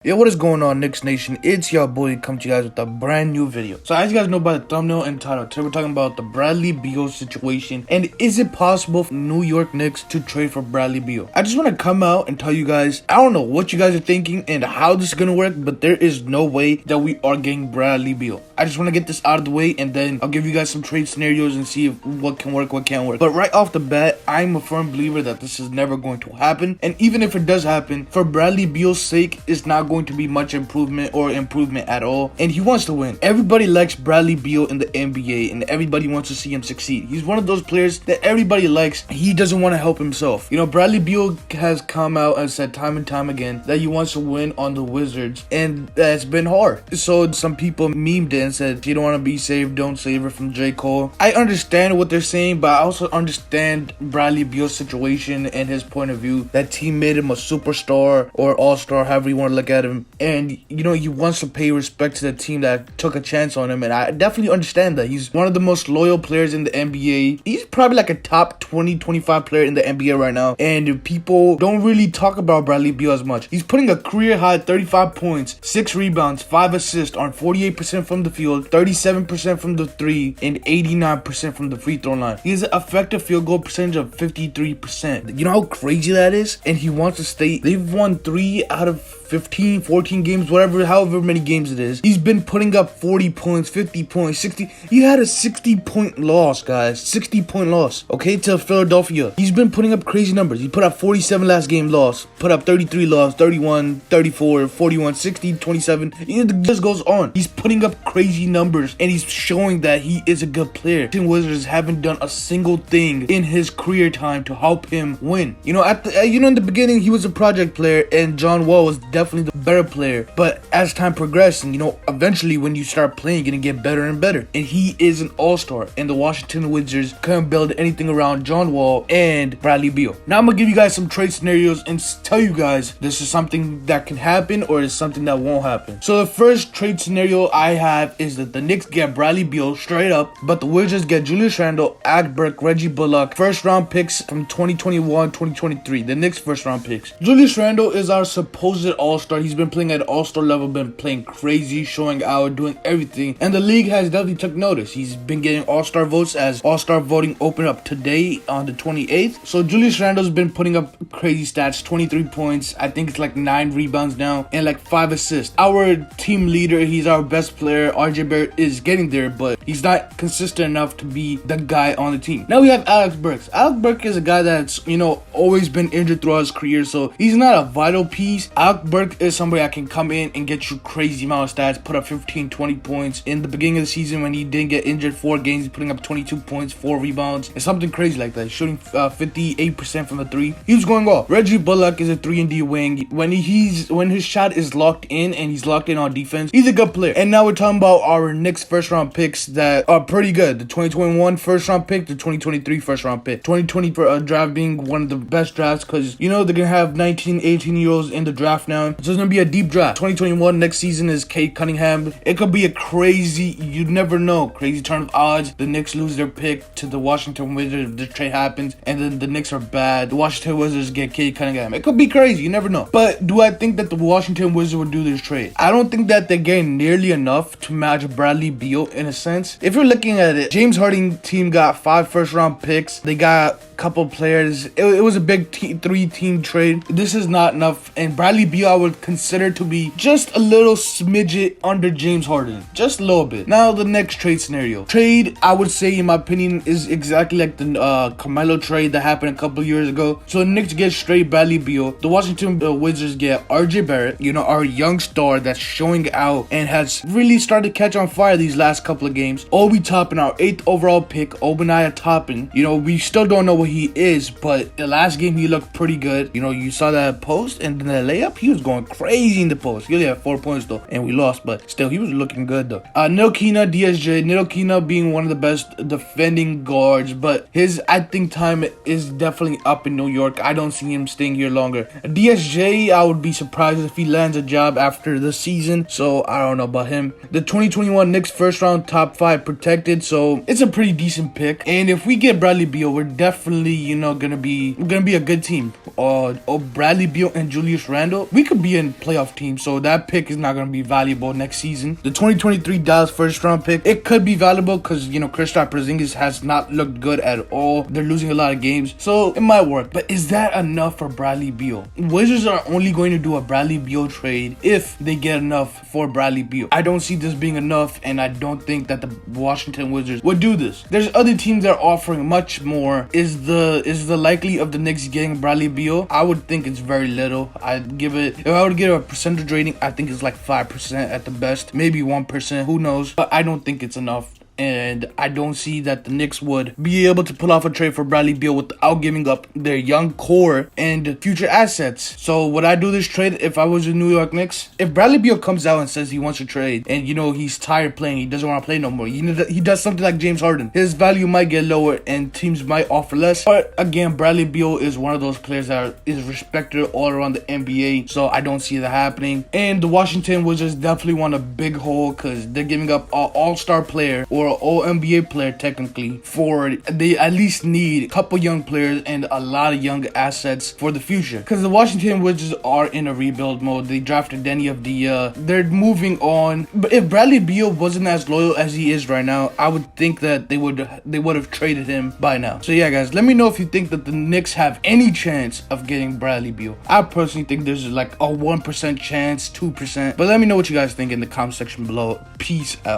Yo, what is going on, Knicks Nation? It's your boy come to you guys with a brand new video. So as you guys know by the thumbnail and title, today we're talking about the Bradley Beal situation and is it possible for New York Knicks to trade for Bradley Beal? I just want to come out and tell you guys, I don't know what you guys are thinking and how this is going to work, but there is no way that we are getting Bradley Beal. I just want to get this out of the way and then I'll give you guys some trade scenarios and see what can work, what can't work. But right off the bat, I'm a firm believer that this is never going to happen. And even if it does happen, for Bradley Beal's sake, it's not going to be much improvement or improvement at all, and he wants to win. Everybody likes Bradley Beal in the NBA and everybody wants to see him succeed. He's one of those players that everybody likes. He doesn't want to help himself. You know, Bradley Beal has come out and said time and time again that he wants to win on the Wizards, and that's been hard. So some people memed it and said, if you don't want to be saved, don't save her from J. Cole. I understand what they're saying, but I also understand Bradley Beal's situation and his point of view. That team made him a superstar or all-star, however you want to look at him. And, you know, he wants to pay respect to the team that took a chance on him. And I definitely understand that. He's one of the most loyal players in the NBA. He's probably like a top 20-25 player in the NBA right now. And people don't really talk about Bradley Beal as much. He's putting a career-high 35 points, 6 rebounds, 5 assists on 48% from the field, 37% from the 3, and 89% from the free throw line. He has an effective field goal percentage of 53%. You know how crazy that is? And he wants to stay. They've won 3 out of 15, 14 games, whatever, however many games it is. He's been putting up 40 points, 50 points, 60. He had a 60-point loss, guys. 60-point loss, okay, to Philadelphia. He's been putting up crazy numbers. He put up 47 last game loss, put up 33 loss, 31, 34, 41, 60, 27. It just goes on. He's putting up crazy numbers, and he's showing that he is a good player. The Wizards haven't done a single thing in his career time to help him win. You know, in the beginning, he was a project player, and John Wall was definitely the better player, but as time progressed, and you know, eventually when you start playing, you're gonna get better and better. And he is an all-star, and the Washington Wizards couldn't build anything around John Wall and Bradley Beal. Now I'm gonna give you guys some trade scenarios and tell you guys this is something that can happen or is something that won't happen. So the first trade scenario I have is that the Knicks get Bradley Beal straight up, but the Wizards get Julius Randle, Alec Burks, Reggie Bullock, first round picks from 2021, 2023, the Knicks first round picks. Julius Randle is our supposed all-star. He's been playing at all-star level, been playing crazy, showing out, doing everything, and the league has definitely took notice. He's been getting all-star votes as all-star voting opened up today on the 28th. So Julius Randle's been putting up crazy stats, 23 points, I think it's like 9 rebounds now, and like 5 assists. Our team leader, he's our best player. RJ Barrett is getting there, but he's not consistent enough to be the guy on the team. Now we have Alec Burks. Alec Burks is a guy that's, you know, always been injured throughout his career, so he's not a vital piece. Alec Burks is somebody that can come in and get you crazy amount of stats, put up 15, 20 points. In the beginning of the season when he didn't get injured, 4 games, he's putting up 22 points, 4 rebounds, and something crazy like that. He's shooting 58% from the 3. He was going off. Reggie Bullock is a 3-and-D wing. When his shot is locked in and he's locked in on defense, he's a good player. And now we're talking about our Knicks first round picks that are pretty good. The 2021 first round pick, the 2023 first round pick. 2020 draft being one of the best drafts because, you know, they're going to have 19, 18-year-olds in the draft now. So it's going to be a deep draft. 2021 next season is Cade Cunningham. It could be a crazy, you never know, crazy turn of odds. The Knicks lose their pick to the Washington Wizards if the trade happens, and then the Knicks are bad. The Washington Wizards get Cade Cunningham. It could be crazy, you never know. But do I think that the Washington Wizards would do this trade? I don't think that they're getting nearly enough to match Bradley Beal in a sense. If you're looking at it, James Harden team got 5 first round picks. They got couple players. It was a big 3-team trade. This is not enough, and Bradley Beal I would consider to be just a little smidget under James Harden, just a little bit. Now the next trade scenario. Trade, I would say in my opinion, is exactly like the Carmelo trade that happened a couple years ago. So the Knicks get straight Bradley Beal. The Washington Wizards get RJ Barrett, you know, our young star that's showing out and has really started to catch on fire these last couple of games. Obi Toppin, our 8th overall pick, Obadiah Toppin. You know, we still don't know what he is, but the last game he looked pretty good. You know, you saw that post and then the layup, he was going crazy in the post. He only had 4 points though, and we lost, but still he was looking good though. Ntilikina, DSJ, Ntilikina being one of the best defending guards, but his, I think, time is definitely up in New York. I don't see him staying here longer. DSJ, I would be surprised if he lands a job after the season, so I don't know about him. The 2021 Knicks first round top 5 protected, so it's a pretty decent pick. And if we get Bradley Beal, we're definitely, you know, gonna be a good team. Bradley Beal and Julius Randle, we could be in playoff team, so that pick is not gonna be valuable next season. The 2023 Dallas first round pick, it could be valuable because, you know, Kristaps Porzingis has not looked good at all. They're losing a lot of games, so it might work. But is that enough for Bradley Beal? Wizards are only going to do a Bradley Beal trade if they get enough for Bradley Beal. I don't see this being enough, and I don't think that the Washington Wizards would do this. There's other teams that are offering much more. Is the likely of the Knicks getting Bradley Beal? I would think it's very little. I'd give it, if I would give a percentage rating, I think it's like 5% at the best, maybe 1%, who knows, but I don't think it's enough. And I don't see that the Knicks would be able to pull off a trade for Bradley Beal without giving up their young core and future assets. So would I do this trade if I was the New York Knicks? If Bradley Beal comes out and says he wants to trade and, you know, he's tired playing, he doesn't want to play no more, he does something like James Harden, his value might get lower and teams might offer less. But again, Bradley Beal is one of those players that is respected all around the NBA, so I don't see that happening. And the Washington Wizards definitely want a big hole because they're giving up an all-star player or all NBA player technically for, they at least need a couple young players and a lot of young assets for the future, because the Washington Wizards are in a rebuild mode. They drafted Denny of the they're moving on. But if Bradley Beal wasn't as loyal as he is right now, I would think that they would have traded him by now. So yeah, guys, let me know if you think that the Knicks have any chance of getting Bradley Beal. I personally think there's like a 1% chance, 2%, but let me know what you guys think in the comment section below. Peace out.